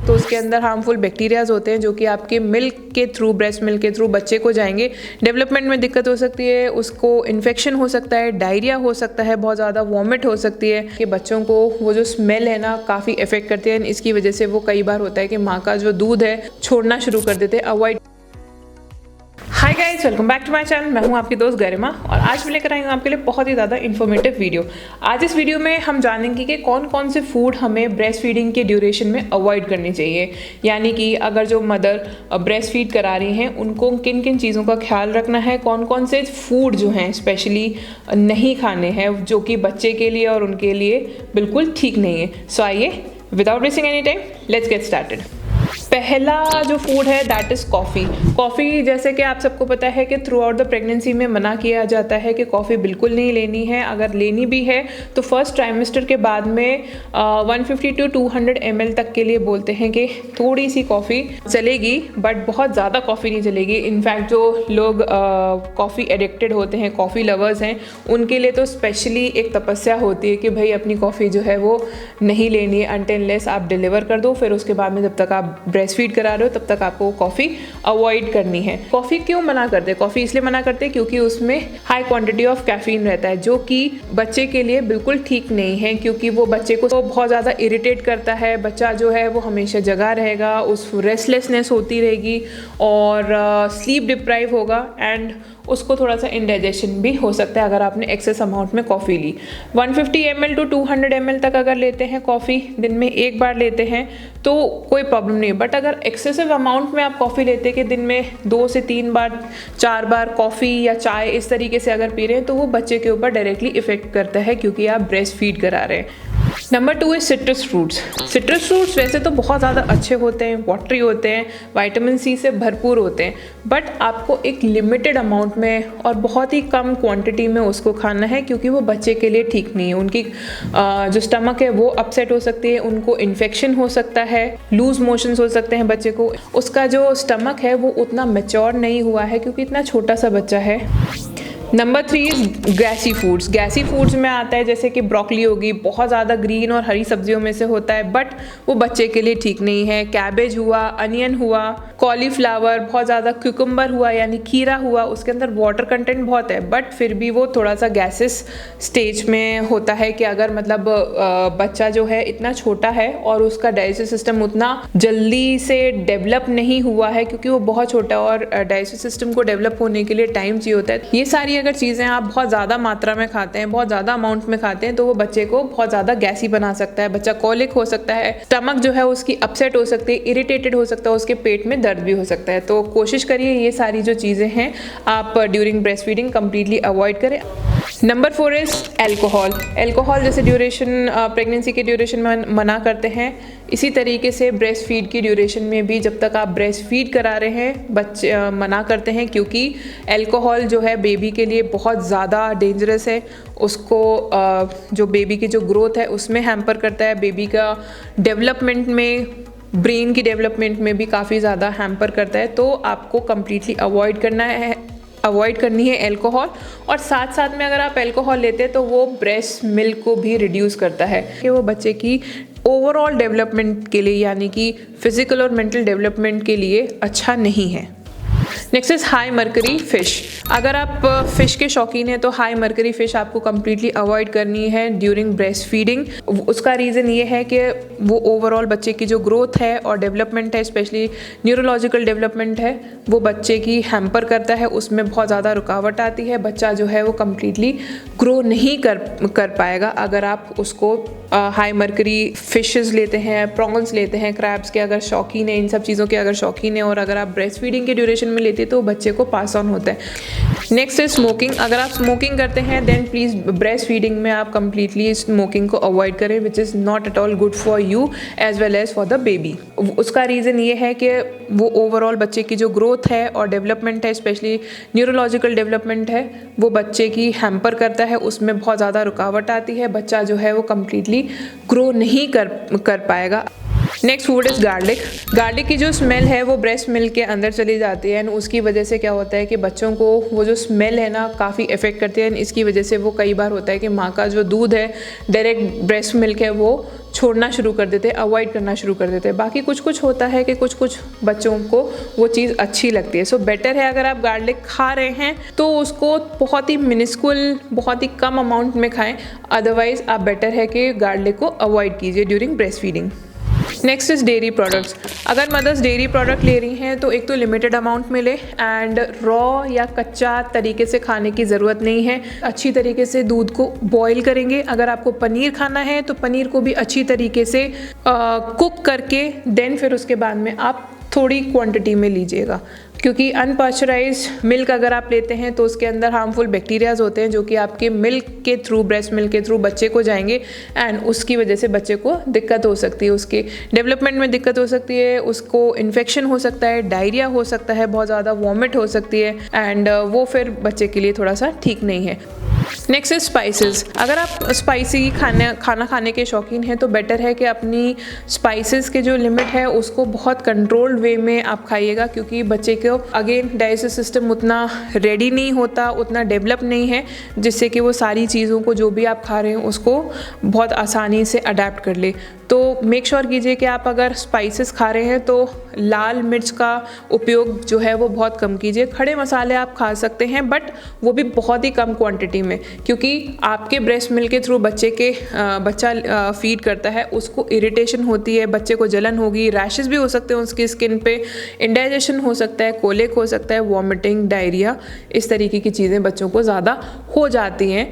तो उसके अंदर हार्मफुल बैक्टीरियाज होते हैं जो कि आपके मिल्क के थ्रू, ब्रेस्ट मिल्क के थ्रू बच्चे को जाएंगे। डेवलपमेंट में दिक्कत हो सकती है, उसको इन्फेक्शन हो सकता है, डायरिया हो सकता है, बहुत ज़्यादा वॉमिट हो सकती है कि बच्चों को वो जो स्मेल है ना काफ़ी इफेक्ट करती है। इसकी वजह से वो कई बार होता है कि माँ का जो दूध है छोड़ना शुरू कर देते हैं, avoid. Hi guys, welcome back to my channel. मैं हूं आपकी दोस्त गरिमा और आज मैं लेकर आई हूं आपके लिए बहुत ही ज़्यादा इन्फॉर्मेटिव वीडियो। आज इस वीडियो में हम जानेंगे कि कौन कौन से फूड हमें ब्रेस्ट फीडिंग के ड्यूरेशन में अवॉइड करनी चाहिए। यानी कि अगर जो मदर ब्रेस्ट फीड करा रही हैं उनको किन किन चीज़ों का ख्याल रखना है, कौन कौन से फूड जो हैं स्पेशली नहीं खाने हैं जो कि बच्चे के लिए और उनके लिए बिल्कुल ठीक नहीं है। सो आइए, without wasting any time, let's get started. पहला जो फूड है दैट इज़ कॉफ़ी। कॉफ़ी जैसे कि आप सबको पता है कि थ्रू आउट द प्रेगनेंसी में मना किया जाता है कि कॉफ़ी बिल्कुल नहीं लेनी है। अगर लेनी भी है तो फर्स्ट ट्राइमेस्टर के बाद में 150 to 200 ml तक के लिए बोलते हैं कि थोड़ी सी कॉफ़ी चलेगी, बट बहुत ज़्यादा कॉफ़ी नहीं चलेगी। इनफैक्ट जो लोग कॉफ़ी एडिक्टेड होते हैं, कॉफ़ी लवर्स हैं, उनके लिए तो स्पेशली एक तपस्या होती है कि भाई अपनी कॉफ़ी जो है वो नहीं लेनी है अनटिल अनलेस आप डिलीवर कर दो। फिर उसके बाद में जब तक आप ब्रेस्ट फीड करा रहे हो तब तक आपको कॉफ़ी अवॉइड करनी है। कॉफ़ी क्यों मना करते हैं? कॉफ़ी इसलिए मना करते हैं क्योंकि उसमें हाई क्वांटिटी ऑफ कैफीन रहता है जो कि बच्चे के लिए बिल्कुल ठीक नहीं है, क्योंकि वो बच्चे को तो बहुत ज़्यादा इरिटेट करता है। बच्चा जो है वो हमेशा जगा रहेगा, उस रेस्टलेसनेस होती रहेगी और स्लीप डिप्राइव होगा एंड उसको थोड़ा सा इंडाइजेशन भी हो सकता है अगर आपने एक्सेस अमाउंट में coffee Lee. 150 ml to 200 ml तक अगर लेते हैं कॉफ़ी, दिन में एक बार लेते हैं तो कोई प्रॉब्लम नहीं है। बट अगर एक्सेसिव अमाउंट में आप कॉफ़ी लेते हैं कि दिन में 2 से 3 बार 4 बार कॉफ़ी या चाय इस तरीके से अगर पी रहे हैं तो वो बच्चे के ऊपर डायरेक्टली इफेक्ट करता है क्योंकि आप ब्रेस्ट फीड करा रहे हैं। नंबर 2 है सिट्रस फ्रूट्स। सिट्रस फ्रूट्स वैसे तो बहुत ज़्यादा अच्छे होते हैं, वाटरी होते हैं, विटामिन सी से भरपूर होते हैं, बट आपको एक लिमिटेड अमाउंट में और बहुत ही कम क्वांटिटी में उसको खाना है क्योंकि वो बच्चे के लिए ठीक नहीं है। उनकी जो स्टमक है वो अपसेट हो सकती है, उनको इन्फेक्शन हो सकता है, लूज मोशंस हो सकते हैं बच्चे को। उसका जो स्टमक है वो उतना मैच्योर नहीं हुआ है क्योंकि इतना छोटा सा बच्चा है। Number 3 is gassy foods. Gassy foods में आता है जैसे कि ब्रोकली होगी, बहुत ज़्यादा ग्रीन और हरी सब्जियों में से होता है, बट वो बच्चे के लिए ठीक नहीं है। कैबेज हुआ, अनियन हुआ, कॉलीफ्लावर, बहुत ज़्यादा क्यूकम्बर हुआ यानी खीरा हुआ, उसके अंदर वाटर कंटेंट बहुत है बट फिर भी वो थोड़ा सा गैसेस स्टेज में होता है कि अगर मतलब बच्चा जो है इतना छोटा है और उसका डाइजेस्टिव सिस्टम उतना जल्दी से डेवलप नहीं हुआ है क्योंकि वो बहुत छोटा है और डाइजेस्टिव सिस्टम को डेवलप होने के लिए टाइम चाहिए होता है। ये सारी अगर चीज़ें आप बहुत ज़्यादा मात्रा में खाते हैं, बहुत ज़्यादा अमाउंट में खाते हैं तो वो बच्चे को बहुत ज़्यादा गैसी बना सकता है। बच्चा कॉलिक हो सकता है, स्टमक जो है उसकी अपसेट हो सकती है, इरिटेटेड हो सकता है, उसके पेट में दर्द भी हो सकता है। तो कोशिश करिए ये सारी जो चीज़ें हैं आप during breast feeding completely avoid करें। Number 4 is alcohol. एल्कोहल जैसे ड्यूरेशन प्रेगनेंसी के ड्यूरेशन में मना करते हैं, इसी तरीके से ब्रेस्ट फीड की ड्यूरेशन में भी जब तक आप ब्रेस्ट फीड करा रहे हैं बच्चे मना करते हैं क्योंकि एल्कोहल जो है बेबी के लिए बहुत ज़्यादा डेंजरस है। उसको जो बेबी की जो ग्रोथ है उसमें हैम्पर करता है, बेबी का डेवलपमेंट में, ब्रेन की डेवलपमेंट में भी काफ़ी ज़्यादा हैम्पर करता है। तो आपको कम्प्लीटली अवॉइड करनी है एल्कोहल। और साथ साथ में अगर आप एल्कोहल लेते हैं तो वो ब्रेस्ट मिल्क को भी रिड्यूस करता है कि वो बच्चे की ओवरऑल डेवलपमेंट के लिए यानी कि फिजिकल और मेंटल डेवलपमेंट के लिए अच्छा नहीं है। Next is high mercury fish. अगर आप फिश के शौकीन हैं तो हाई मर्करी फिश आपको कम्प्लीटली अवॉइड करनी है ड्यूरिंग ब्रेस्ट फीडिंग। उसका रीज़न ये है कि वो ओवरऑल बच्चे की जो ग्रोथ है और डेवलपमेंट है, स्पेशली न्यूरोलॉजिकल डेवलपमेंट है, वो बच्चे की हैम्पर करता है, उसमें बहुत ज़्यादा रुकावट आती है। बच्चा जो है वो कम्प्लीटली ग्रो नहीं कर पाएगा अगर आप उसको हाई मर्करी फिशेस लेते हैं, प्रॉन्स लेते हैं, क्रैब्स के अगर शौकीन है, इन सब चीज़ों के अगर शौकीन है और अगर आप ब्रेस्ट फीडिंग के ड्यूरेशन में लेते हैं तो बच्चे को पास ऑन होता है। Next is smoking. अगर आप स्मोकिंग करते हैं देन प्लीज़ ब्रेस्ट फीडिंग में आप कम्प्लीटली स्मोकिंग को अवॉइड करें, which is not at all good for you as well as for the baby. उसका रीज़न ये है कि वो ओवरऑल बच्चे की जो ग्रोथ है और डेवलपमेंट है, स्पेशली न्यूरोलॉजिकल डेवलपमेंट है, वो बच्चे की हैम्पर करता है, उसमें बहुत ज़्यादा रुकावट आती है, बच्चा जो है वो कम्प्लीटली ग्रो नहीं कर पाएगा। Next food is garlic. Garlic की जो स्मेल है वो ब्रेस्ट मिल्क के अंदर चली जाती है एंड उसकी वजह से क्या होता है कि बच्चों को वो जो स्मेल है ना काफ़ी इफेक्ट करती है एंड इसकी वजह से वो कई बार होता है कि माँ का जो दूध है, डायरेक्ट ब्रेस्ट मिल्क है, वो छोड़ना शुरू कर देते हैं, अवॉइड करना शुरू कर देते हैं। बाकी कुछ कुछ होता है कि कुछ कुछ बच्चों को वो चीज़ अच्छी लगती है। सो बेटर है अगर आप गार्लिक खा रहे हैं तो उसको बहुत ही मिनिस्कुल, बहुत ही कम अमाउंट में खाएं, अदरवाइज आप बेटर है कि गार्लिक को अवॉइड कीजिए during breast feeding. Next is dairy products. अगर मदर्स डेयरी प्रोडक्ट ले रही हैं तो एक तो लिमिटेड अमाउंट में ले एंड रॉ या कच्चा तरीके से खाने की ज़रूरत नहीं है। अच्छी तरीके से दूध को बॉईल करेंगे। अगर आपको पनीर खाना है तो पनीर को भी अच्छी तरीके से कुक करके देन फिर उसके बाद में आप थोड़ी क्वांटिटी में लीजिएगा, क्योंकि अनपास्चराइज्ड मिल्क अगर आप लेते हैं तो उसके अंदर हार्मफुल बैक्टीरियाज होते हैं जो कि आपके मिल्क के थ्रू, ब्रेस्ट मिल्क के थ्रू बच्चे को जाएंगे एंड उसकी वजह से बच्चे को दिक्कत हो सकती है, उसके डेवलपमेंट में दिक्कत हो सकती है, उसको इन्फेक्शन हो सकता है, डायरिया हो सकता है, बहुत ज़्यादा वॉमिट हो सकती है एंड वो फिर बच्चे के लिए थोड़ा सा ठीक नहीं है। Next is spices. अगर आप स्पाइसी खाना खाने के शौकीन हैं तो बेटर है कि अपनी स्पाइसेस के जो लिमिट है उसको बहुत कंट्रोल्ड वे में आप खाइएगा, क्योंकि बच्चे को अगेन डाइजेस्टिव सिस्टम उतना रेडी नहीं होता, उतना डेवलप नहीं है जिससे कि वो सारी चीज़ों को जो भी आप खा रहे हैं उसको बहुत आसानी से अडेप्ट कर ले। तो मेक श्योर कीजिए कि आप अगर स्पाइसेस खा रहे हैं तो लाल मिर्च का उपयोग जो है वो बहुत कम कीजिए। खड़े मसाले आप खा सकते हैं बट वो भी बहुत ही कम क्वांटिटी में, क्योंकि आपके ब्रेस्ट मिल्क के थ्रू बच्चा फीड करता है, उसको इरिटेशन होती है, बच्चे को जलन होगी, रैशेस भी हो सकते हैं उसकी स्किन पे, इंडाइजेशन हो सकता है, कोलिक हो सकता है, वॉमिटिंग, डायरिया, इस तरीके की चीज़ें बच्चों को ज़्यादा हो जाती हैं।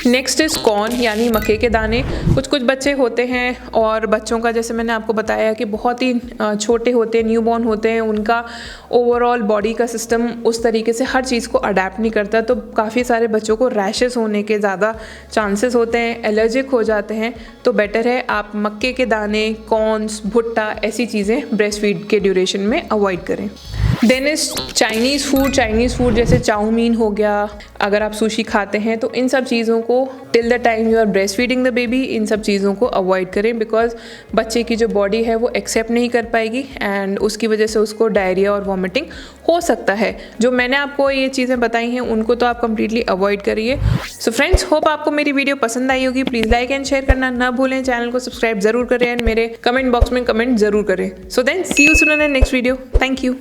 नेक्स्ट इज़ कॉर्न यानी मक्के के दाने। कुछ कुछ बच्चे होते हैं और बच्चों का जैसे मैंने आपको बताया कि बहुत ही छोटे होते हैं, न्यूबॉर्न होते हैं, उनका ओवरऑल बॉडी का सिस्टम उस तरीके से हर चीज़ को अडेप्ट नहीं करता, तो काफ़ी सारे बच्चों को रैशेस होने के ज़्यादा चांसेस होते हैं, एलर्जिक हो जाते हैं। तो बेटर है आप मक्के के दाने, कॉर्न्स, भुट्टा, ऐसी चीज़ें ब्रेस्ट फीड के ड्यूरेशन में अवॉइड करें। देन इज चाइनीज़ फूड जैसे चाउमीन हो गया, अगर आप सुशी खाते हैं तो इन सब चीज़ों को till the time you are breast feeding the baby इन सब चीज़ों को अवॉइड करें, बिकॉज बच्चे की जो बॉडी है वो एक्सेप्ट नहीं कर पाएगी एंड उसकी वजह से उसको डायरिया और वॉमिटिंग हो सकता है। जो मैंने आपको ये चीज़ें बताई हैं उनको तो आप कम्प्लीटली अवॉइड करिए। सो फ्रेंड्स, होप आपको मेरी वीडियो पसंद आई होगी। प्लीज़ लाइक एंड शेयर करना ना भूलें, चैनल को सब्सक्राइब जरूर करें एंड मेरे कमेंट बॉक्स में कमेंट जरूर करें। So then see you soon in the next video. Thank you.